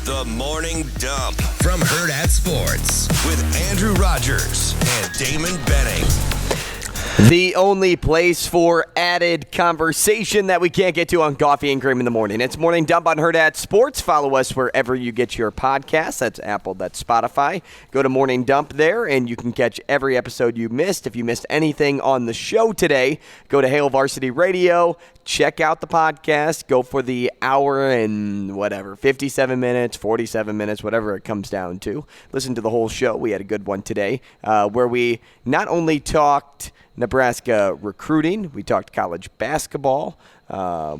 The Morning Dump from Hurrdat Sports with Andrew Rogers and Damon Benning. The only place for added conversation that we can't get to on Coffee and Cream in the Morning. It's Morning Dump on Hurrdat Sports. Follow us wherever you get your podcasts. That's Apple, that's Spotify. Go to Morning Dump there, and you can catch every episode you missed. If you missed anything on the show today, go to Hail Varsity Radio. Check out the podcast. Go for the hour and 57 minutes, 47 minutes, whatever it comes down to. Listen to the whole show. We had a good one today where we not only talked Nebraska recruiting, we talked college basketball.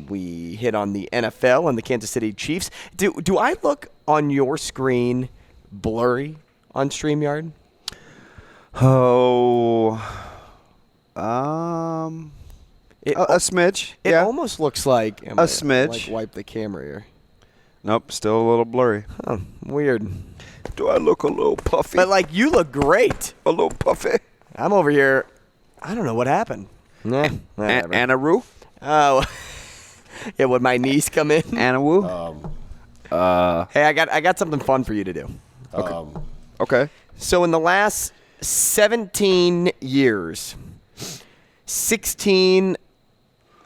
We hit on the NFL and the Kansas City Chiefs. Do I look on your screen blurry on StreamYard? A smidge. It yeah. almost looks like a smidge. Like wipe the camera here. Nope, still a little blurry. Oh, weird. Do I look a little puffy? But you look great. A little puffy. I'm over here. I don't know what happened. Nah, whatever. Anna-Roo? Oh, yeah. Would my niece come in? Anna-Woo? Hey, I got something fun for you to do. Okay. So in the last 17 years, 16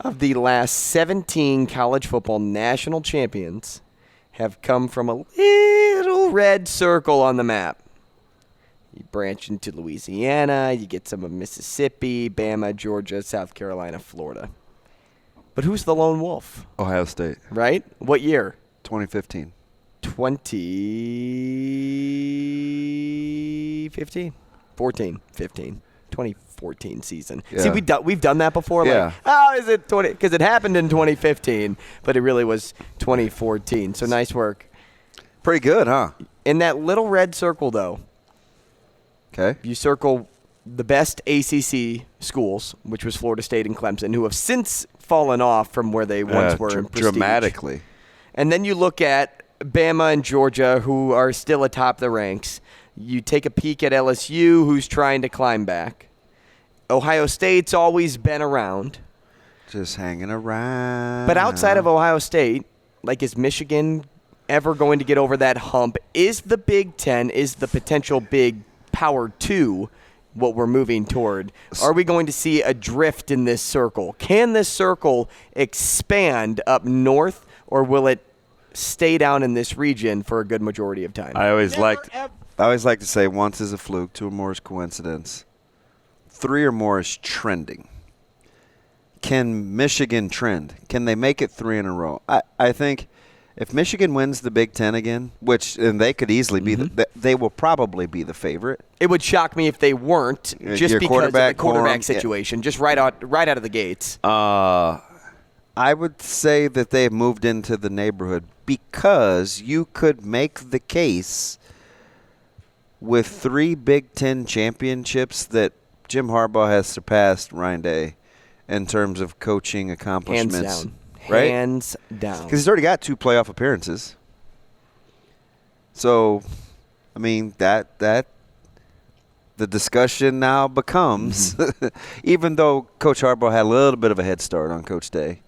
of the last 17 college football national champions have come from a little red circle on the map. You branch into Louisiana, you get some of Mississippi, Bama, Georgia, South Carolina, Florida. But who's the lone wolf? Ohio State. Right? What year? 2015. 2015? 14, 15. 2014 season. Yeah. See, we've done that before. Yeah. Is it 20? Because it happened in 2015, but it really was 2014. So nice work. Pretty good, huh? In that little red circle, though, Okay. you circle the best ACC schools, which was Florida State and Clemson, who have since fallen off from where they once were in prestige. Dramatically. And then you look at Bama and Georgia, who are still atop the ranks. You take a peek at LSU, who's trying to climb back. Ohio State's always been around. Just hanging around. But outside of Ohio State, is Michigan ever going to get over that hump? Is the Big Ten, is the potential Big Power 2 what we're moving toward? Are we going to see a drift in this circle? Can this circle expand up north, or will it stay down in this region for a good majority of time? I always like to say once is a fluke, two or more is coincidence. Three or more is trending. Can Michigan trend? Can they make it three in a row? I think if Michigan wins the Big Ten again, and they could easily be, they will probably be the favorite. It would shock me if they weren't, just Your because of the quarterback quorum, situation, just right out of the gates. I would say that they've moved into the neighborhood because you could make the case with 3 Big Ten championships that Jim Harbaugh has surpassed Ryan Day in terms of coaching accomplishments. Hands down. Right? Hands down. Because he's already got 2 playoff appearances. So, I mean, that the discussion now becomes, even though Coach Harbaugh had a little bit of a head start on Coach Day.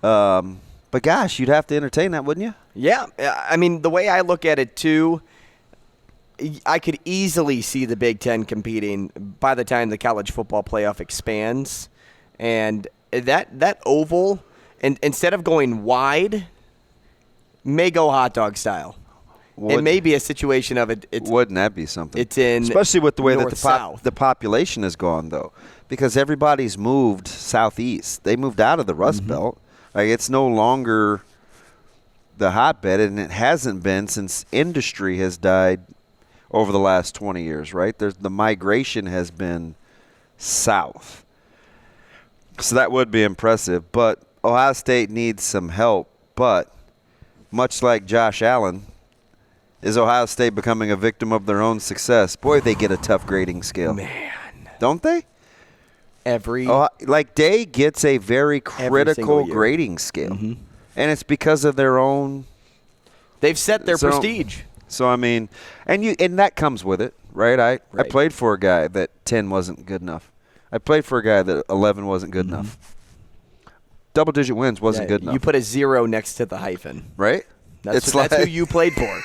But gosh, you'd have to entertain that, wouldn't you? Yeah. I mean, the way I look at it, too, I could easily see the Big Ten competing by the time the college football playoff expands. And that oval, and instead of going wide, may go hot dog style. It may be a situation of it. Wouldn't that be something? It's in especially with the way that north-south. the population has gone, though, because everybody's moved southeast. They moved out of the Rust Belt. It's no longer the hotbed, and it hasn't been since industry has died over the last 20 years, right? The migration has been south. So that would be impressive. But Ohio State needs some help. But much like Josh Allen, is Ohio State becoming a victim of their own success? Boy, they get a tough grading scale. Man. Don't they? Day gets a very critical grading scale. And it's because of their own. They've set their prestige. So, I mean, and that comes with it, right? I played for a guy that 10 wasn't good enough. I played for a guy that 11 wasn't good enough. Double-digit wins wasn't good enough. You put a 0 next to the hyphen. Right? That's who you played for.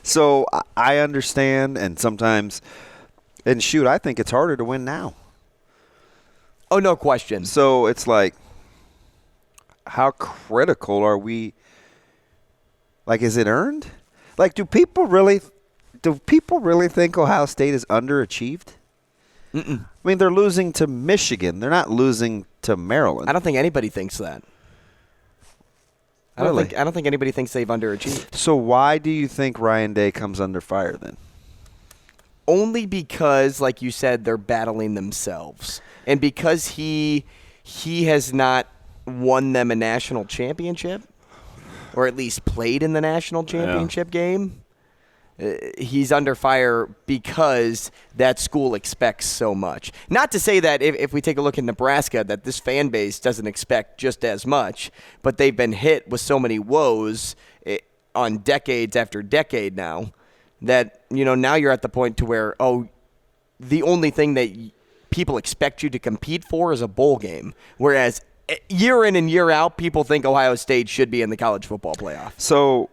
So I understand, and sometimes, and shoot, I think it's harder to win now. Oh, no question. So it's like, how critical are we? Like, is it earned? Like, do people really think Ohio State is underachieved? Mm-mm. I mean, they're losing to Michigan. They're not losing to Maryland. I don't think anybody thinks that. Really? I don't think anybody thinks they've underachieved. So why do you think Ryan Day comes under fire then? Only because, like you said, they're battling themselves. And because he has not won them a national championship, or at least played in the national championship game, he's under fire because that school expects so much. Not to say that if we take a look at Nebraska, that this fan base doesn't expect just as much, but they've been hit with so many woes on decades after decade now that, now you're at the point to where, the only thing that people expect you to compete for is a bowl game, whereas year in and year out, people think Ohio State should be in the college football playoff. So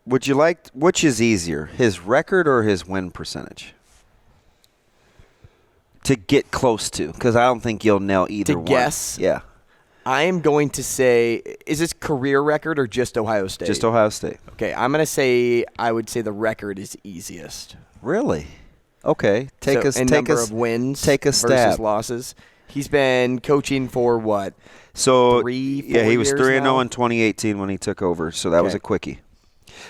would you like, which is easier, his record or his win percentage? To get close to, because I don't think you'll nail either one. To guess? Yeah. I am going to say, is this career record or just Ohio State? Just Ohio State. Okay, I'm going to say, I would say the record is easiest. Really? Okay. Take number of wins take a versus stab. losses. He's been coaching for what? So 4 he was years 3-0 now? in 2018 when he took over, so that was a quickie.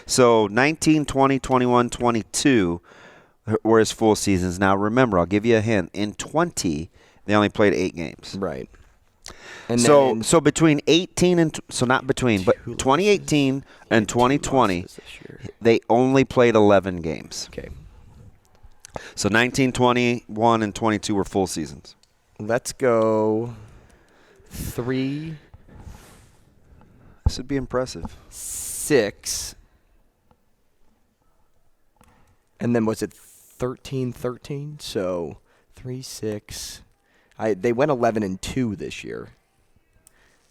So 19, 20, 21, 22 were his full seasons. Now remember, I'll give you a hint. In 20, they only played 8 games. Right. And So between 18 and not between, but 2018 and 2020, they only played 11 games. Okay. So 19, 21, and 22 were full seasons. Let's go 3, This would be impressive. 6, and then was it 13? So 3, 6. They went 11-2 this year.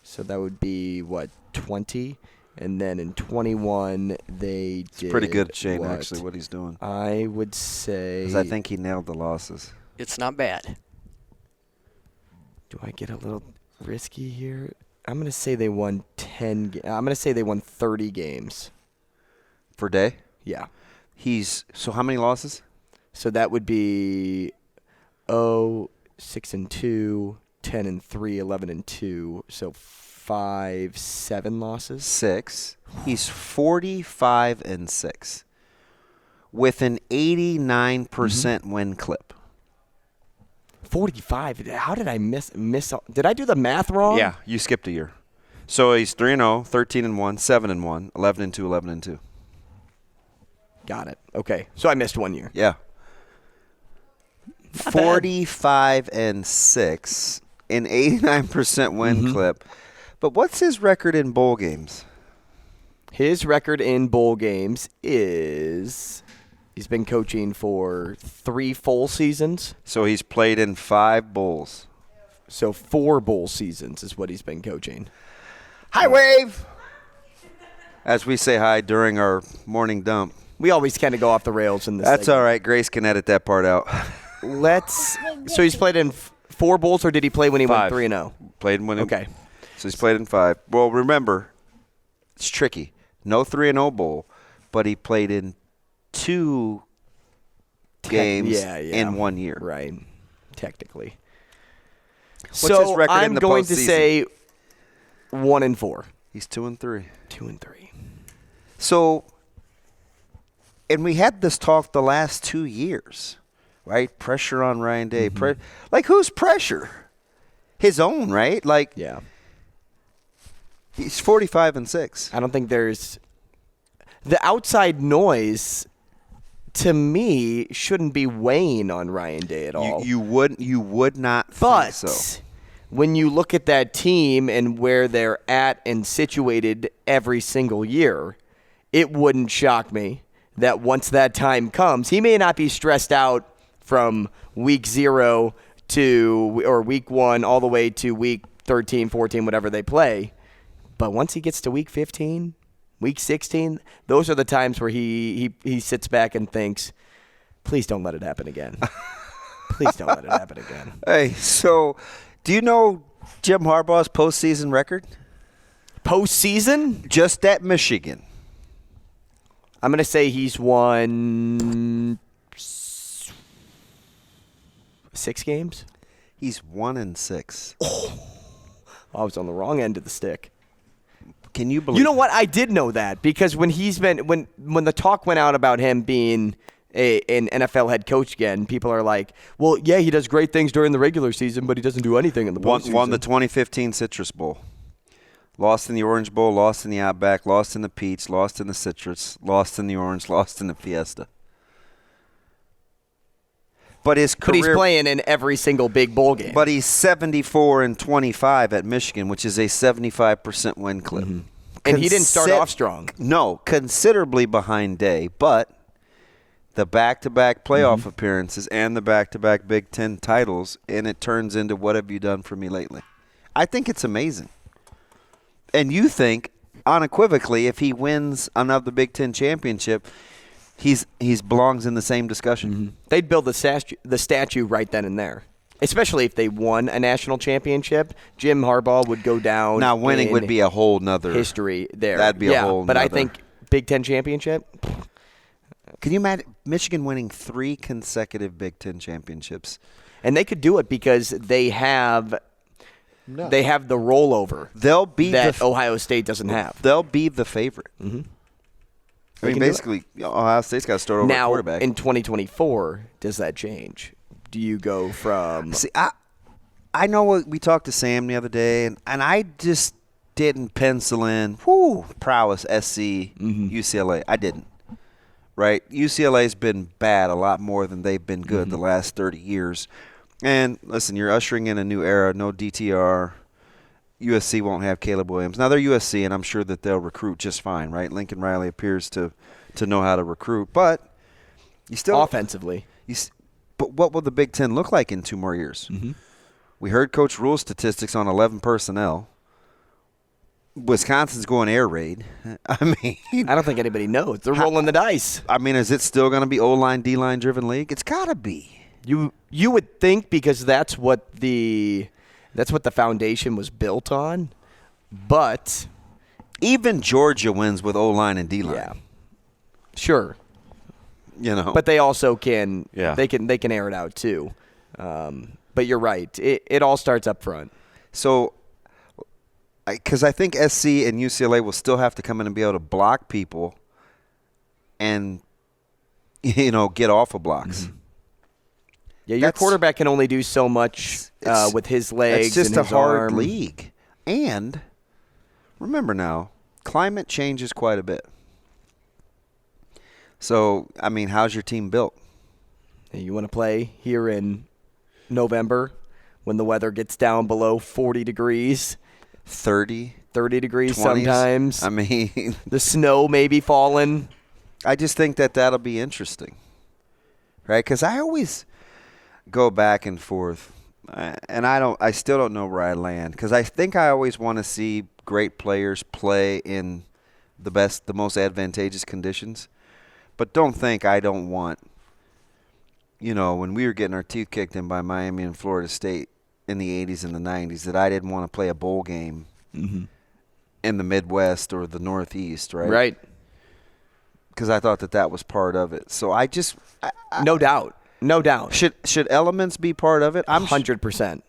So that would be what, 20? And then in 21 they did. Pretty good, Shane, what? actually, what he's doing. I would say. 'Cause I think he nailed the losses. It's not bad. Do I get a little risky here? I'm going to say they won 10. I'm going to say they won 30 games. For Day? Yeah. So how many losses? So that would be 6-2, 10-3, 11-2. So 5, 7 losses. 6. He's 45-6 with an 89% win clip. 45. How did I miss? Did I do the math wrong? Yeah, you skipped a year. So he's 3-0, 13-1, 7-1, 11-2, 11-2. Got it. Okay. So I missed 1 year. Yeah. Not bad. 45-6, an 89% win clip. But what's his record in bowl games? His record in bowl games is he's been coaching for 3 full seasons. So he's played in 5 bowls. So 4 bowl seasons is what he's been coaching. Hi, Wave! As we say hi during our morning dump. We always kind of go off the rails in this. That's segment. all right. Grace can edit that part out. So he's played in 4 bowls, or did he play when he 5. went 3-0? Played when he, Okay. So he's played in 5. Well, remember, it's tricky. No 3-0 bowl, but he played in 2 games in 1 year. Right. Technically. What's his record I'm in the going to postseason? say 1-4. He's 2-3. 2-3. So, and we had this talk the last 2 years, right? Pressure on Ryan Day. Like, whose pressure? His own, right? Like, Yeah. he's 45-6. I don't think there's the outside noise. To me, shouldn't be weighing on Ryan Day at all. You would not But think so. when you look at that team and where they're at and situated every single year, it wouldn't shock me that once that time comes, he may not be stressed out from week 0 or week 1 all the way to week 13, 14, whatever they play. But once he gets to week 15, Week 16, those are the times where he sits back and thinks, please don't let it happen again. Please don't let it happen again. Hey, so do you know Jim Harbaugh's postseason record? Postseason? Just at Michigan. I'm going to say he's won 6 games. He's 1-6. I was on the wrong end of the stick. Can you believe? You know what? I did know that because when the talk went out about him being an NFL head coach again, people are like, well, yeah, he does great things during the regular season, but he doesn't do anything in the postseason. Won the 2015 Citrus Bowl. Lost in the Orange Bowl, lost in the Outback, lost in the Peach, lost in the Citrus, lost in the Orange, lost in the Fiesta. But his career, but he's playing in every single big bowl game. But he's 74-25 at Michigan, which is a 75% win clip. Mm-hmm. And he didn't start off strong. No, considerably behind Day, but the back-to-back playoff appearances and the back-to-back Big Ten titles, and it turns into what have you done for me lately? I think it's amazing. And you think, unequivocally, if he wins another Big Ten championship, he's belongs in the same discussion. Mm-hmm. They'd build the statue right then and there. Especially if they won a national championship, Jim Harbaugh would go down. Now, winning would be a whole nother history there. That'd be a whole but nother. I think Big Ten championship. Can you imagine Michigan winning 3 consecutive Big Ten championships? And they could do it because they have the rollover that Ohio State doesn't have. They'll be the favorite. Mm-hmm. I mean, basically, Ohio State's got to start over at quarterback. Now, in 2024, does that change? Do you go from – See, I know what we talked to Sam the other day, and I just didn't pencil in prowess, SC, UCLA. I didn't. Right? UCLA's been bad a lot more than they've been good the last 30 years. And, listen, you're ushering in a new era, no DTR. USC won't have Caleb Williams. Now, they're USC, and I'm sure that they'll recruit just fine, right? Lincoln Riley appears to know how to recruit. But you still – offensively. But what will the Big Ten look like in 2 more years? Mm-hmm. We heard Coach Rule's statistics on 11 personnel. Wisconsin's going air raid. I mean, I don't think anybody knows. They're rolling the dice. I mean, is it still going to be O-line, D-line driven league? It's got to be. You would think because that's what the foundation was built on. But even Georgia wins with O-line and D-line. Yeah. Sure. You know. But they also can Yeah. they can air it out too. But you're right. It all starts up front. So because I think SC and UCLA will still have to come in and be able to block people and, get off of blocks. Mm-hmm. Yeah, your quarterback can only do so much with his legs. It's just and a his hard arm. league. And remember now, climate changes quite a bit. So, I mean, how's your team built? You want to play here in November when the weather gets down below 40 degrees? 30 degrees 20s. sometimes. I mean, the snow may be falling. I just think that'll be interesting, right? Because I always go back and forth, and I still don't know where I land. Because I think I always want to see great players play in the most advantageous conditions. But don't think I don't want, when we were getting our teeth kicked in by Miami and Florida State in the 80s and the 90s, that I didn't want to play a bowl game in the Midwest or the Northeast, right? Right. Because I thought that was part of it. So I just – No doubt. Should elements be part of it? I'm 100%.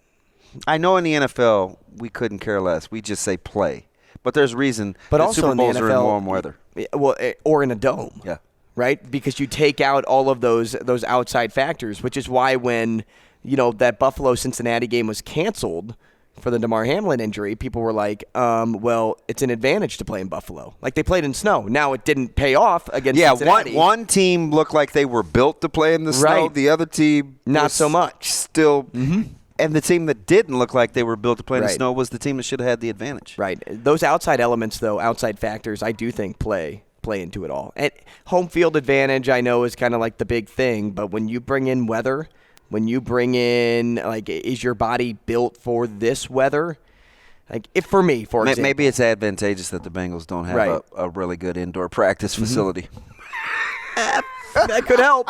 I know in the NFL we couldn't care less. We just say play. But there's reason But that also Super in the Bowls are in NFL, warm weather. Well, or in a dome. Yeah. Right? Because you take out all of those outside factors, which is why when, that Buffalo-Cincinnati game was canceled for the DeMar Hamlin injury, people were like, well, it's an advantage to play in Buffalo. Like, they played in snow. Now, it didn't pay off against Cincinnati. One team looked like they were built to play in the snow. Right. The other team not so much. Still, and the team that didn't look like they were built to play in the Right. snow was the team that should have had the advantage. Right. Those outside elements, though, outside factors, I do think play into it all. And home field advantage, I know, is kind of like the big thing, but when you bring in weather, when you bring in, like, is your body built for this weather? Like, if for me, for example. Maybe it's advantageous that the Bengals don't have a really good indoor practice facility. That could help.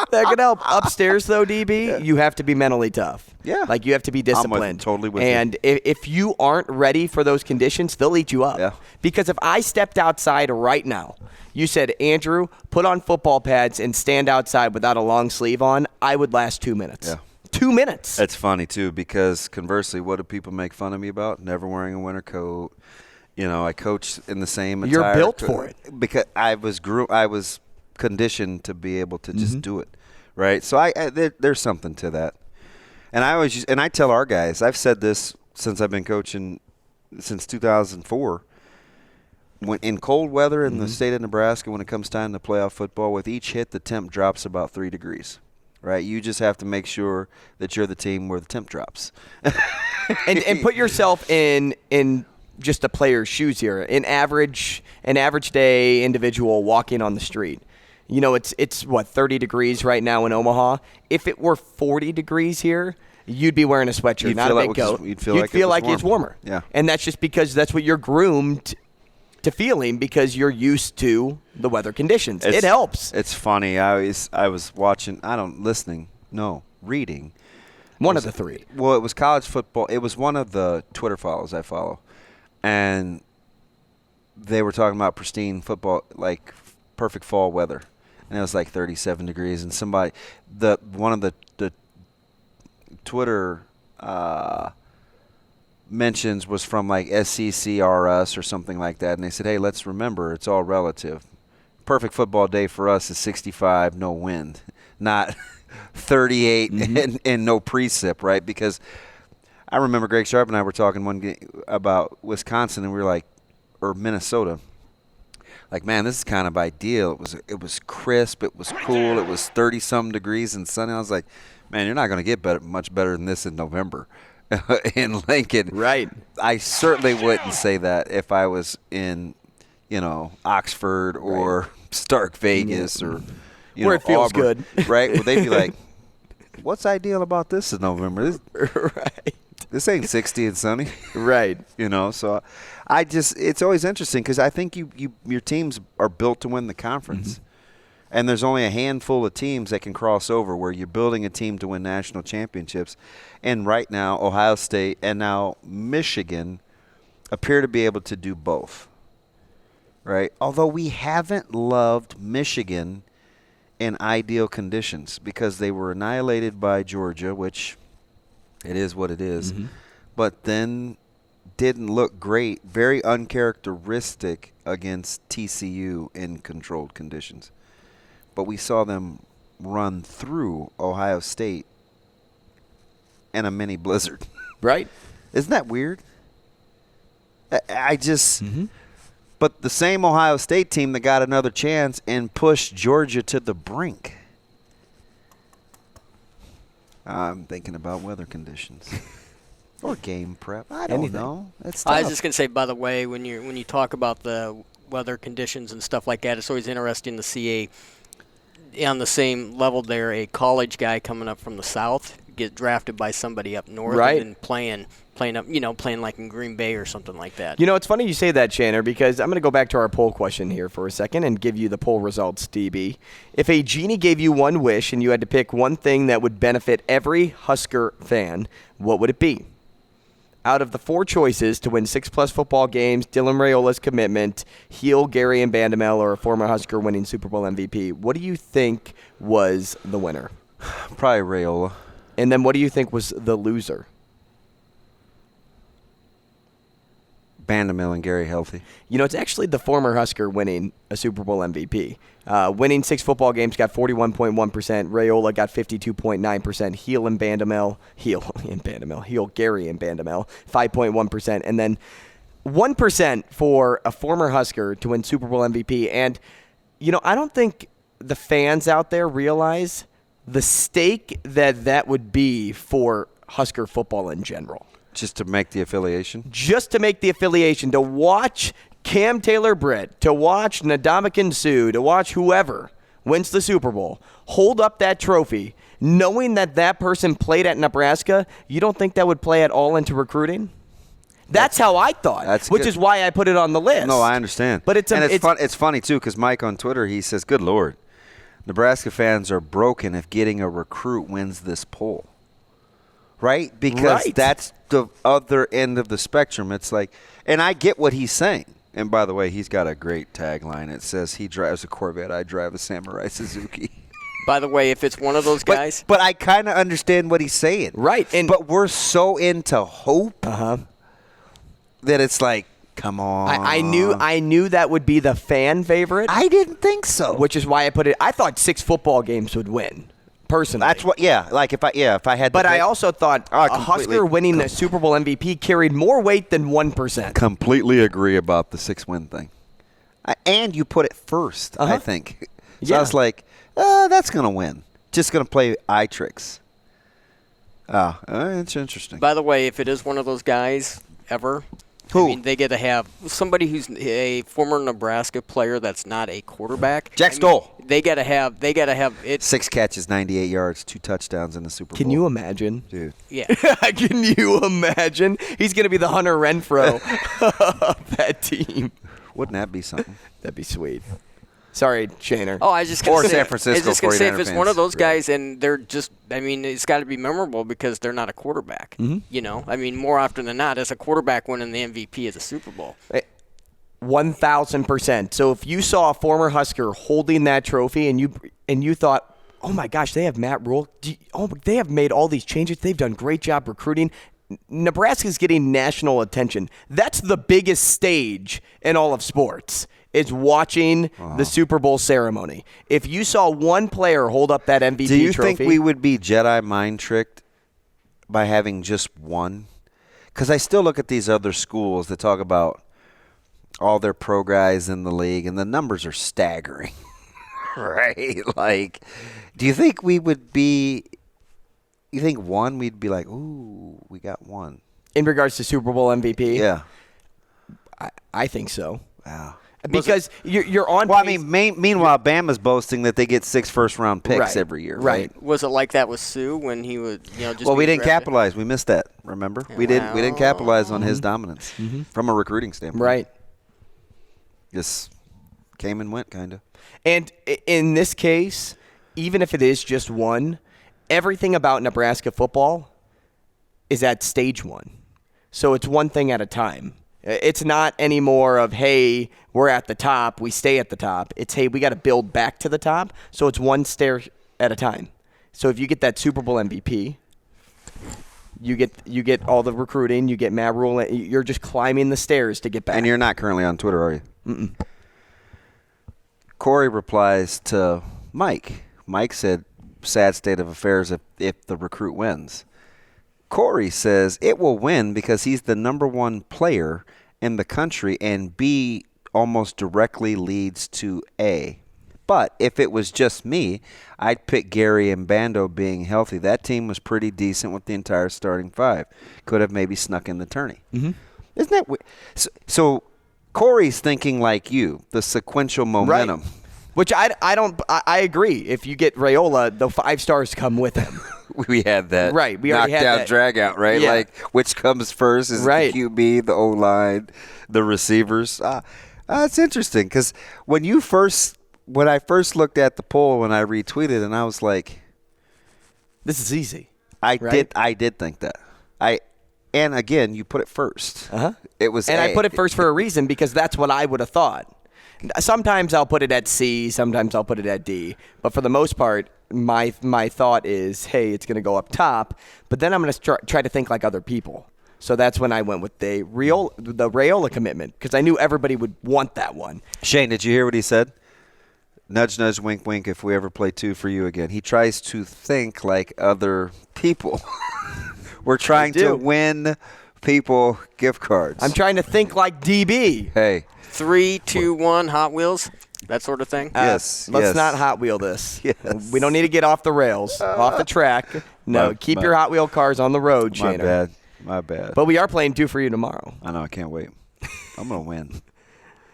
Upstairs, though, DB, you have to be mentally tough. Yeah. Like, you have to be disciplined. Totally with you. And if you aren't ready for those conditions, they'll eat you up. Yeah. Because if I stepped outside right now, you said, Andrew, put on football pads and stand outside without a long sleeve on, I would last 2 minutes. Yeah. 2 minutes. That's funny, too, because conversely, what do people make fun of me about? Never wearing a winter coat. You know, I coach in the same attire. You're built for it. Because I was conditioned to be able to just do it, right? So there's something to that. And I tell our guys, I've said this since I've been coaching since 2004. When in cold weather in the state of Nebraska, when it comes time to playoff football, with each hit the temp drops about 3 degrees. Right, you just have to make sure that you're the team where the temp drops, and put yourself in just a player's shoes here. An average day individual walking on the street. You know, it's what, 30 degrees right now in Omaha. If it were 40 degrees here, you'd be wearing a sweatshirt, not a big coat. You'd feel like it's warmer. Yeah, and that's just because that's what you're groomed to feeling, because you're used to the weather conditions. It helps. It's funny. I was watching. Reading. One of the three. Well, it was college football. It was one of the Twitter follows I follow, and they were talking about pristine football, like perfect fall weather, and it was like 37 degrees. And one of the Twitter mentions was from like SCCRS or something like that, and they said, hey, let's remember it's all relative. Perfect football day for us is 65, no wind, not 38 and no precip, right? Because I remember Greg Sharp and I were talking one game about Wisconsin, and we were like, or Minnesota, like, man, this is kind of ideal. It was crisp, it was cool, it was 30-some degrees and sunny. I was like, man, you're not going to get much better than this in November. In Lincoln. Right. I certainly wouldn't say that if I was in, Oxford or Stark Vegas or, where it feels Auburn, good. right? Well, they'd be like, what's ideal about this in November? Right. This ain't 60 and sunny. Right. So it's always interesting because I think your teams are built to win the conference. And there's only a handful of teams that can cross over where you're building a team to win national championships. And right now, Ohio State and now Michigan appear to be able to do both. Right? Although we haven't loved Michigan in ideal conditions because they were annihilated by Georgia, which it is what it is, but then didn't look great, very uncharacteristic against TCU in controlled conditions. But we saw them run through Ohio State in a mini blizzard. Right. Isn't that weird? I just but the same Ohio State team that got another chance and pushed Georgia to the brink. I'm thinking about weather conditions. Or game prep. I don't know. It's tough. I was just going to say, by the way, when you talk about the weather conditions and stuff like that, it's always interesting to see on the same level there, a college guy coming up from the South get drafted by somebody up north, right, and playing like in Green Bay or something like that. It's funny you say that, Shanner, because I'm going to go back to our poll question here for a second and give you the poll results, DB. If a genie gave you one wish and you had to pick one thing that would benefit every Husker fan, what would it be? Out of the 4 choices to win 6+ football games, Dylan Raiola's commitment, heel Gary and Bandamel, or a former Husker winning Super Bowl MVP, what do you think was the winner? Probably Raiola. And then what do you think was the loser? Bandamel and Gary healthy. It's actually the former Husker winning a Super Bowl MVP. Winning 6 football games, got 41.1%. Raiola got 52.9%. Heel Gary and Bandamel, 5.1%. And then 1% for a former Husker to win Super Bowl MVP. And, I don't think the fans out there realize the stake that would be for Husker football in general. Just to make the affiliation? Just to make the affiliation. To watch Cam Taylor-Britt, to watch Ndamukong Suh, to watch whoever wins the Super Bowl, hold up that trophy, knowing that person played at Nebraska, you don't think that would play at all into recruiting? That's how I thought, which is why I put it on the list. No, I understand. But it's funny, too, because Mike on Twitter, he says, good Lord, Nebraska fans are broken if getting a recruit wins this poll. Right? Because that's the other end of the spectrum. It's like, and I get what he's saying. And by the way, he's got a great tagline. It says, he drives a Corvette, I drive a Samurai Suzuki. By the way, if it's one of those guys. But I kind of understand what he's saying. Right. But we're so into hope that it's like, come on. I knew that would be the fan favorite. I didn't think so. Which is why I put it. I thought 6 football games would win. Personally. That's what. Yeah. Like if I had. But I also thought a Husker winning the Super Bowl MVP carried more weight than 1%. Completely agree about the 6-win thing. And you put it first. I think. So I was like, that's gonna win. Just gonna play eye tricks. It's interesting. By the way, if it is one of those guys ever. Who? I mean, they get to have somebody who's a former Nebraska player that's not a quarterback. Jack Stoll. They got to have it. 6 catches, 98 yards, 2 touchdowns in the Super Bowl. Can you imagine? Dude. Yeah. Can you imagine? He's going to be the Hunter Renfrow of that team. Wouldn't that be something? That'd be sweet. Sorry, Shaner. Oh, I was just going to say. San Francisco I was just going to say, if 49er it's fans. one of those guys and they're just, I mean, it's got to be memorable because they're not a quarterback. You know, I mean, more often than not, as a quarterback winning the MVP is a Super Bowl. 1,000%. So if you saw a former Husker holding that trophy and you thought, oh my gosh, they have Matt Rule. They have made all these changes. They've done a great job recruiting. Nebraska's getting national attention. That's the biggest stage in all of sports. Is watching the Super Bowl ceremony. If you saw one player hold up that MVP trophy. Do you think we would be Jedi mind tricked by having just one? Because I still look at these other schools that talk about all their pro guys in the league, and the numbers are staggering. Right? Like, do you think we would be – you think one, we'd be like, ooh, we got one? In regards to Super Bowl MVP? Yeah. I think so. Wow. Because you're on. Well, I mean, meanwhile, Bama's boasting that they get 6 first-round picks every year. Right. Was it like that with Sue when he would, just? Well, we didn't capitalize. We missed that. Remember, we didn't capitalize on his dominance from a recruiting standpoint. Right. Just came and went, kind of. And in this case, even if it is just one, everything about Nebraska football is at stage 1. So it's one thing at a time. It's not anymore of, hey, we're at the top, we stay at the top. It's, hey, we got to build back to the top. So it's one stair at a time. So if you get that Super Bowl MVP, you get all the recruiting, you get Matt Rule, you're just climbing the stairs to get back. And you're not currently on Twitter, are you? Mm-mm. Corey replies to Mike. Mike said, sad state of affairs if the recruit wins. Corey says it will win because he's the number 1 player in the country, and B almost directly leads to A. But if it was just me, I'd pick Gary and Bando being healthy. That team was pretty decent with the entire starting 5. Could have maybe snuck in the tourney. Mm-hmm. Isn't that weird? So Corey's thinking like you, the sequential momentum. Right. Which I agree. If you get Raiola, the 5 stars come with him. We had that. Right. We already had that. Drag out, right? Yeah. Like, which comes first? Is it the QB, the O-line, the receivers? It's interesting because when I first looked at the poll, when I retweeted, and I was like, this is easy. I did think that. And again, you put it first. It was and I put it first for a reason because that's what I would have thought. Sometimes I'll put it at C, sometimes I'll put it at D. But for the most part, my thought is, hey, it's going to go up top. But then I'm going to try to think like other people. So that's when I went with the Raiola commitment because I knew everybody would want that one. Shane, did you hear what he said? Nudge, nudge, wink, wink, if we ever play 2 for you again. He tries to think like other people. We're trying to win people gift cards. I'm trying to think like DB. Hey. 3, 2, 1, Hot Wheels, that sort of thing. Yes. Let's not Hot Wheel this. Yes. We don't need to get off the rails, off the track. No, keep your Hot Wheel cars on the road, Shaner. My bad. But we are playing 2 for you tomorrow. I know. I can't wait. I'm going to win.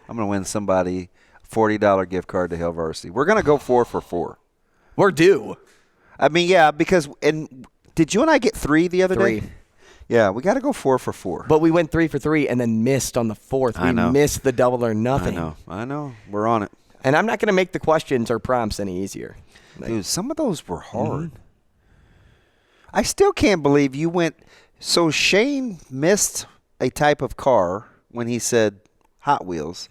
I'm going to win somebody $40 gift card to Hail Varsity. We're going to go 4 for 4. We're due. I mean, yeah, because did you and I get 3 the other day? Yeah, we got to go 4 for 4. But we went 3 for 3 and then missed on the fourth. I know. We missed the double or nothing. I know. We're on it. And I'm not going to make the questions or prompts any easier. Dude, some of those were hard. I still can't believe you went. So Shane missed a type of car when he said Hot Wheels,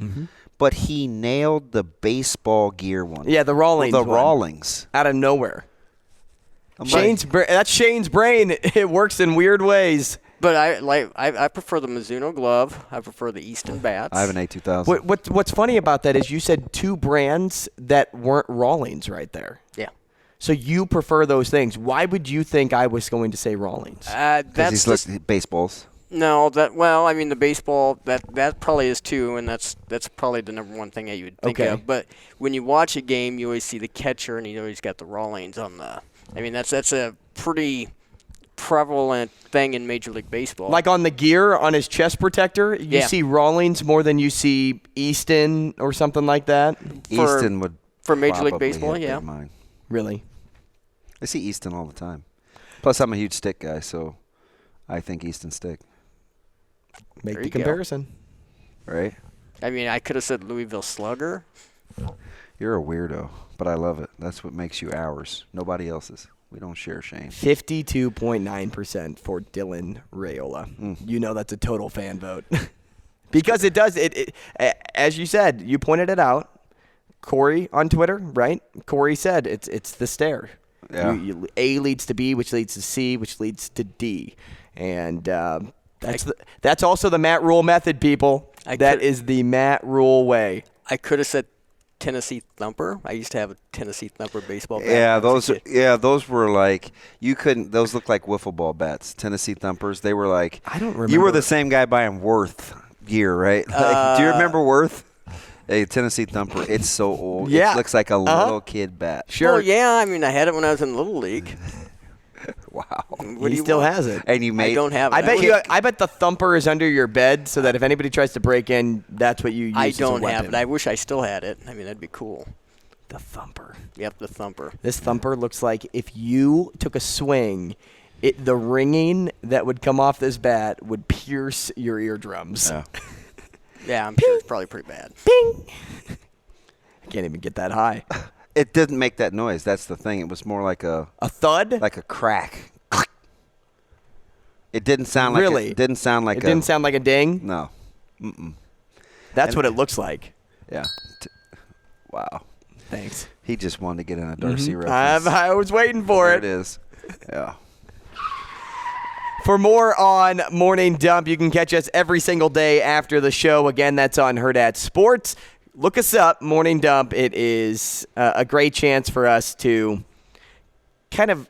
but he nailed the baseball gear one. Yeah, the Rawlings The one. Rawlings. Out of nowhere. Like, That's Shane's brain. It works in weird ways. But I prefer the Mizuno glove. I prefer the Easton bats. I have an A2000. What's funny about that is you said 2 brands that weren't Rawlings right there. Yeah. So you prefer those things. Why would you think I was going to say Rawlings? Because he's looked at baseballs. No, the baseball that probably is too, and that's probably the number one thing that you would think of. But when you watch a game, you always see the catcher, and you always got the Rawlings on the. I mean, that's a pretty prevalent thing in Major League Baseball. Like on the gear on his chest protector, you see Rawlings more than you see Easton or something like that. Easton would for Major League probably Baseball, hit yeah. mine. Really? I see Easton all the time. Plus, I'm a huge stick guy, so I think Easton stick. Make There the you go. comparison. Right? I mean, I could have said Louisville Slugger. You're a weirdo, but I love it. That's what makes you ours. Nobody else's. We don't share, Shane. 52.9% for Dylan Raiola. You know that's a total fan vote. Because it does. It as you said, you pointed it out. Corey on Twitter, right? Corey said it's the stare. Yeah. A leads to B, which leads to C, which leads to D. And that's also the Matt Rule method, people. That is the Matt Rule way. I could have said Tennessee Thumper. I used to have a Tennessee Thumper baseball bat. Yeah, those were like you couldn't. Those looked like wiffle ball bats. Tennessee Thumpers. They were like. I don't remember. You were the same guy buying Worth gear, right? Like, do you remember Worth? A Tennessee Thumper. It's so old. Yeah. It looks like a little kid bat. Sure. Well, yeah. I mean, I had it when I was in Little League. Wow. He still has it. And you made. I don't have it. I bet the Thumper is under your bed so that if anybody tries to break in, that's what you use. I as a don't have weapon. it. I wish I still had it. I mean, that'd be cool. The Thumper. Yep, the Thumper. This Thumper looks like if you took a swing, the ringing that would come off this bat would pierce your eardrums. Yeah. Yeah, I'm sure it's probably pretty bad. Bing! I can't even get that high. It didn't make that noise. That's the thing. It was more like a thud? like a crack. It didn't sound like Really? It didn't sound like It didn't sound like a ding? No. That's what it looks like. Yeah. Wow. Thanks. He just wanted to get in a Darcy reference. I was waiting for There it. it is. Yeah. For more on Morning Dump, you can catch us every single day after the show. Again, that's on Hurrdat Sports. Look us up, Morning Dump. It is a great chance for us to kind of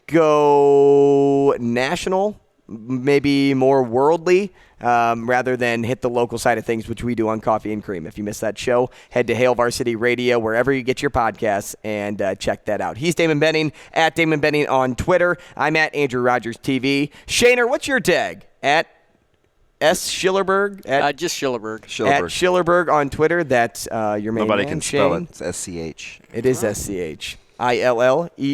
go national, maybe more worldly, rather than hit the local side of things, which we do on Coffee and Cream. If you missed that show, head to Hail Varsity Radio, wherever you get your podcasts, and check that out. He's Damon Benning, at Damon Benning on Twitter. I'm at Andrew Rogers TV. Shaner, what's your tag? At S. Schillerberg? Just Schillerberg. At Schillerberg on Twitter. That's your main Nobody man, can Shane. spell it. It's SCH. It is SCH. ILLERBURG?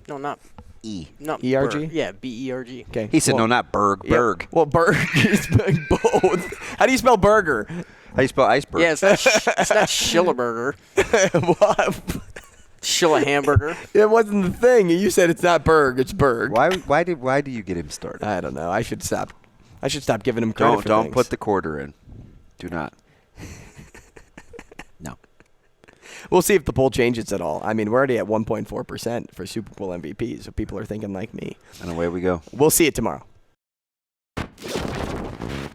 No, not E. not ERG? Berg. Yeah, BERG. Okay. He said no, not Berg. Yeah. Berg. Well, Berg is both. How do you spell burger? How do you spell iceberg? Yeah, it's not Schillerberger. What? Schiller hamburger. It wasn't the thing. You said it's not Berg, it's Berg. Why do you get him started? I don't know. I should stop giving him credit for Don't things. put the quarter in. Do not. No. We'll see if the poll changes at all. I mean, we're already at 1.4% for Super Bowl MVP, so people are thinking like me. And away we go. We'll see it tomorrow.